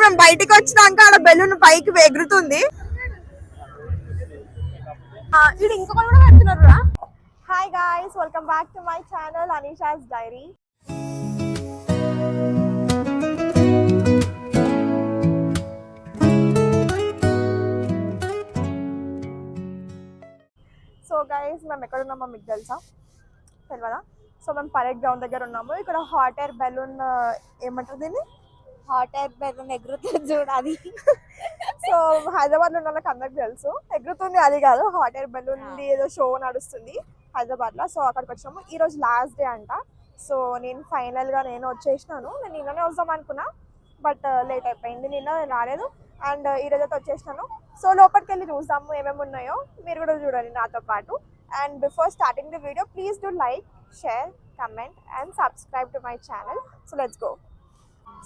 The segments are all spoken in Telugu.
మేము బయటికి వచ్చినాక ఆడ బెలూన్ పైకి ఎగురుతుంది. ఇది ఇంకొకరు కూడా పెడుతున్నారు. Hi guys, welcome back to my channel Anisha's diary. So guys, మేము ఎక్కడ ఉన్నామో మీకు తెలుసా? తెలియదా? సో మేము పరేడ్ గ్రౌండ్ దగ్గర ఉన్నాము. ఇక్కడ హాట్ ఎయిర్ బెలూన్ ఏమంటారు దీన్ని? హాట్ ఎయిర్ బెలూన్ ఎగురుతుంది చూడాలి. సో హైదరాబాద్ లో ఉన్న వాళ్ళకి అందరికి తెలుసు, ఎగురుతుంది అది కాదు, హాట్ ఎయిర్ బెలూన్ ఏదో షో నడుస్తుంది హైదరాబాద్ లో. సో అక్కడికి వచ్చాము. ఈ రోజు లాస్ట్ డే అంట. సో నేను ఫైనల్ గా వచ్చేసినాను. నేను నిన్ననే వద్దాం అనుకున్నా, బట్ లేట్ అయిపోయింది. నిన్న రాలేదు అండ్ ఈ రోజు అయితే వచ్చేసినాను. సో లోపలికి వెళ్ళి చూద్దాము ఏమేమి ఉన్నాయో, మీరు కూడా చూడండి నాతో పాటు. And before starting the video, please do like, share, comment and subscribe to my channel. So let's go.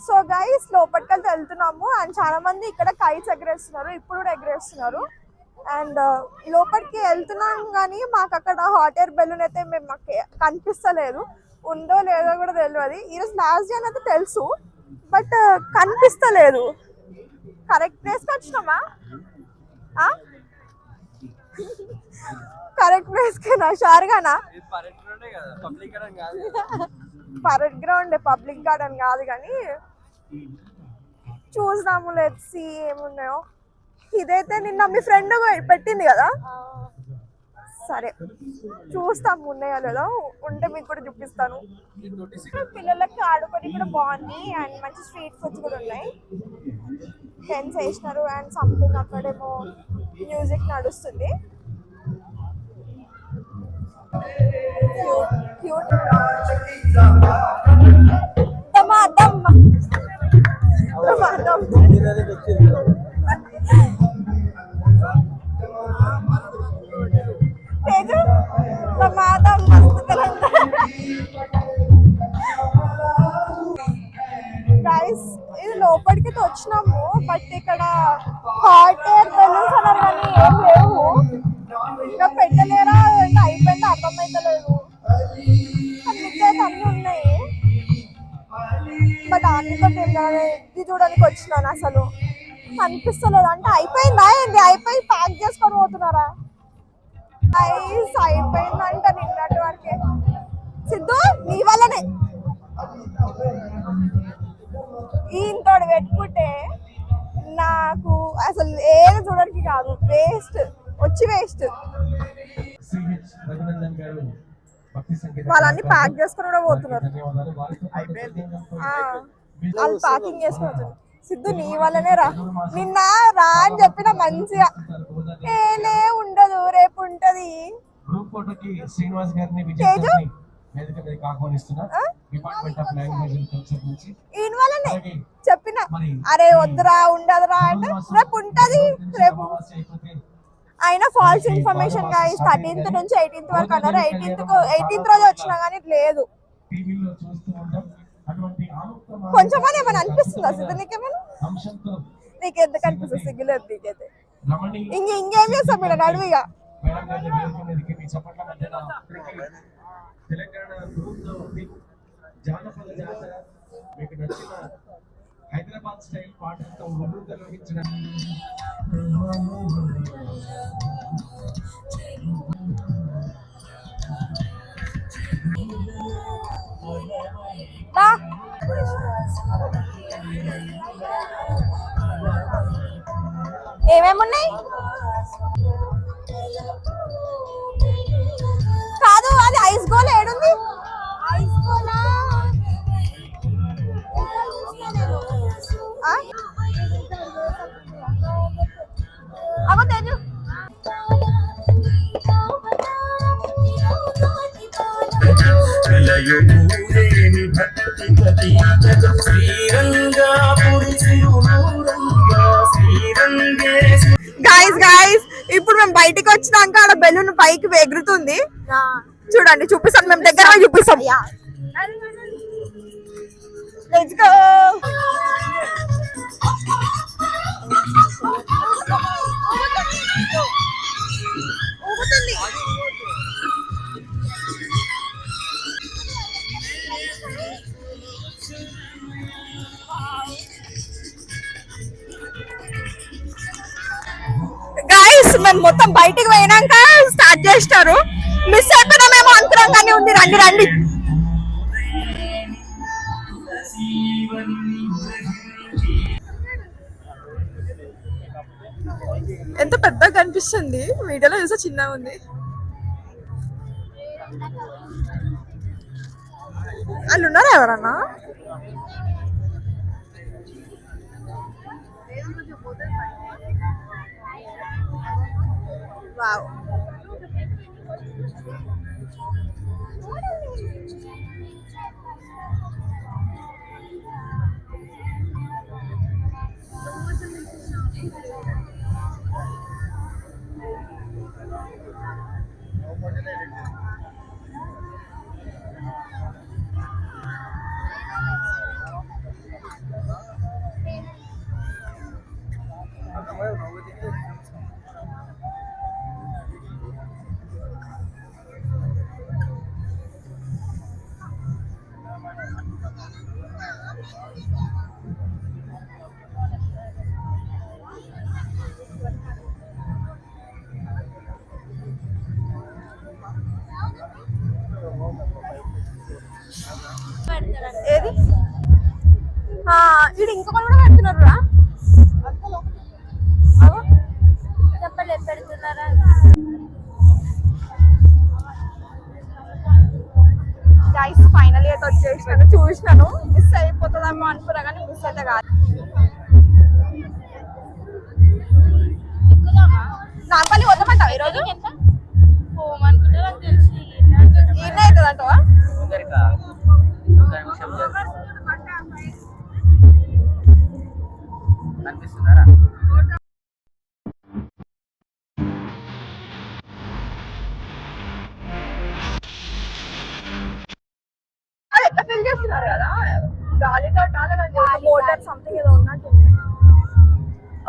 So guys, లోపలికి వెళ్తున్నాము అండ్ చాలా మంది ఇక్కడ కైట్స్ ఎగరేస్తున్నారు, ఇప్పుడు కూడా ఎగరేస్తున్నారు. అండ్ లోపలికి వెళ్తున్నాం కానీ మాకు అక్కడ హాట్ ఎయిర్ బెలూన్ అయితే మాకు కనిపిస్తలేదు, ఉందో లేదో కూడా తెలియదు. ఈరోజు లాస్ట్ డే అయితే తెలుసు, బట్ కనిపిస్తలేదు. కరెక్ట్ ప్లేస్కి వచ్చినామా? కరెక్ట్ ప్లేస్కేనా? షార్గానా? పరేడ్ గ్రౌండ్, పబ్లిక్ గార్డెన్ కాదు కానీ చూద్దాము. లెట్స్ సీ ఏమున్నాయో. ఇదైతే నిన్న మీ ఫ్రెండ్ పెట్టింది కదా, సరే చూస్తాము ఉన్నాయో లేదో. ఉంటే మీకు కూడా చూపిస్తాను. పిల్లలకి ఆడుకొని కూడా బాగుంది అండ్ మంచి స్ట్రీట్ ఫుడ్స్ కూడా ఉన్నాయి. టెన్స్ వేసినారు అండ్ సంథింగ్ అక్కడేమో మ్యూజిక్ నడుస్తుంది. క్యూట్ గైస్, ఇది లోపలికి వచ్చినాము, బట్ ఇక్కడ హాట్ ఎయిర్ బెలూన్స్ అన్నారు కానీ ఏం లేవు. ఇంకా పెట్టలేరా ఇంకా అయిపోయింది అర్థమైతలేదు. అన్ని ఉన్నాయి, బట్ అందుతో ఇది చూడడానికి వచ్చినాను. అసలు కనిపిస్తలేదు. అంటే అయిపోయిందా ఏంటి? అయిపోయి ప్యాక్ చేసుకొని పోతున్నారా? ఐస్ అయిపోయిందంట నిన్నటి వరకే. సిద్ధు, నీ వల్లనే ఈయనతోడు పెట్టుకుంటే నాకు అసలు ఏది చూడడానికి కాదు, వేస్ట్ వచ్చి వేస్ట్. వాళ్ళన్ని ప్యాక్ చేసుకుని కూడా పోతున్నారు. వాళ్ళు ప్యాకింగ్ చేసుకుని. సిద్ధు, నీ వల్లనే రా, నిన్న రా అని చెప్పిన మంచిగా. ఏలే ఉండదు, రేపు ఉంటది. ఈయన వల్లనే చెప్పిన, అరే వద్దురా ఉండదురా అంటే రేపు ఉంటది. రేపు అయినా ఫాల్స్ ఇన్ఫర్మేషన్ గా 13th నుంచి 18th వరకు అన్నారు. 18th రోజు వచ్చినా కానీ లేదు. కొంచెం అని ఏమైనా అనిపిస్తుందా సిద్ధు? నీకేమైనా? నీకెందుకు అనిపిస్తుంది? సిగ్గులేదు నీకైతే. ఇంకేం చేస్తాం మీరు నడువుగా. హైదరాబాద్ స్టైల్ పాటలతో ముందు నిర్వహించిన ఏమేమున్నాయి కాదు, అది ఐస్ గోల్ ఏడుంది? ఐస్ గోలా అగో తేజు. గైస్, ఇప్పుడు మేము బయటికి వచ్చినాక ఆడ బెలూన్ పైకి ఎగురుతుంది చూడండి. చూపిస్తాను, మేము దగ్గర చూపిస్తాం. Let's go. ఊగుతుంది. నడుస్తున్నాను మొత్తం బయటికి పోయినాక స్టార్ట్ చేస్తారు. మిస్ అయిపోయినామేమో అనుకున్నాం కానీ ఉంది. రండి రండి. ఎంత పెద్దగా కనిపిస్తుంది, వీడియోలో చూస్తే చిన్నగా ఉంది. వాళ్ళు ఉన్నారా ఎవరన్నా? వావ్. ఏది ఇది ఇంకొకటి కూడా పెడుతున్నారు రా. చెప్పలేదు పెడుతున్నారా? గైస్ ఫైనల్ అయితే వచ్చేసినాను. చూసినాను మిస్ అయిపోతుందేమో అనుకున్నా కానీ మిస్ అయితే కాదు. నాంపల్లి వద్దామంటావు ఈరోజు? పోమనుకుంటే నాకు తెలిసి ఈయన అవుతుంది అంటావా? కనిపిస్తున్నారా? ఎట్లా ఫిల్ చేస్తున్నారు కదా, గాలితో మోటార్ సంథింగ్ ఏదో ఉన్నట్టుంది.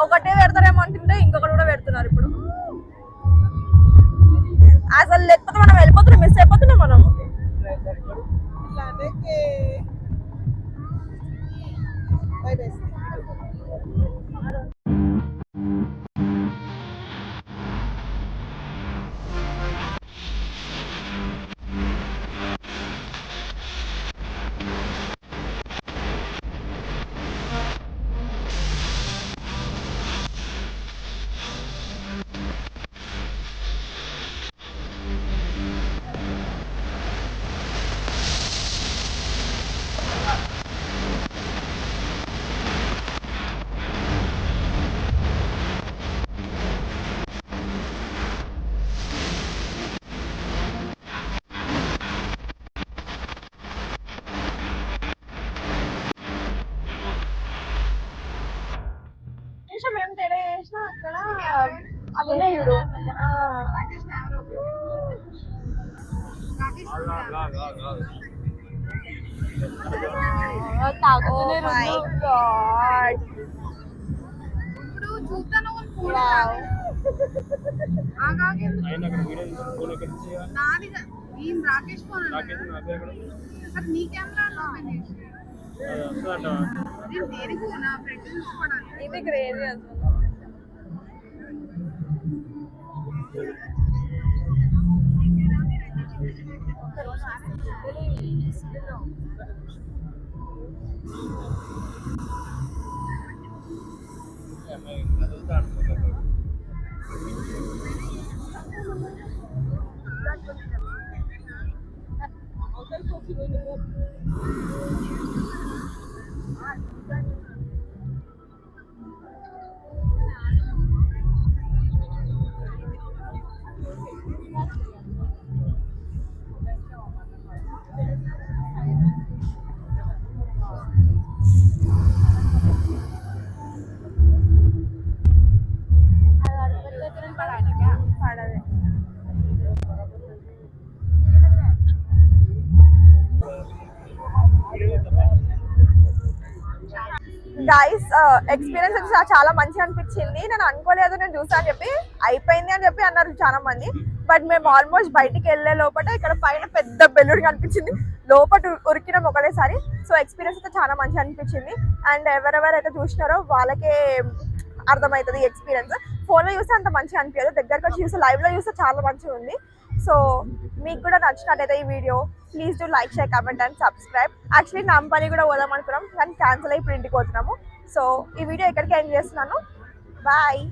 ఒకటే పెడతారేమో అంటుంటే ఇంకొకటి కూడా పెడుతున్నారు ఇప్పుడు. అసలు లేకపోతే మనం వెళ్ళిపోతున్నాం, మిస్ అయిపోతున్నాం మనం. ఏం తేడా చేసినా అక్కడ అభినయుడు ఇది క్రేజీ అసలు. గైస్ ఎక్స్పీరియన్స్ వచ్చి చాలా మంచిగా అనిపించింది. నేను అనుకోలేదు, నేను చూసా అని చెప్పి అయిపోయింది అని చెప్పి అన్నారు చాలా మంది. బట్ మేము ఆల్మోస్ట్ బయటికి వెళ్ళే లోపల ఇక్కడ పైన పెద్ద బెలూన్ కనిపించింది, లోపల ఉరికినాం ఒకటేసారి. సో ఎక్స్పీరియన్స్ అయితే చాలా మంచిగా అనిపించింది. అండ్ ఎవరెవరైతే చూసినారో వాళ్ళకే అర్థమవుతుంది ఎక్స్పీరియన్స్. ఫోన్లో చూస్తే అంత మంచిగా అనిపించదు, దగ్గరకు వచ్చి చూస్తే లైవ్లో చూస్తే చాలా మంచిగా ఉంది. సో మీకు కూడా నచ్చినట్టయితే ఈ video please do like, share, comment and subscribe. Actually Nampally కూడా పోదాం అనుకున్నాం కానీ క్యాన్సిల్ అయ్యి ఇప్పుడు ఇంటికి పోతున్నాము. సో ఈ వీడియో ఎక్కడికి ఎండ్ చేస్తున్నాను. బాయ్.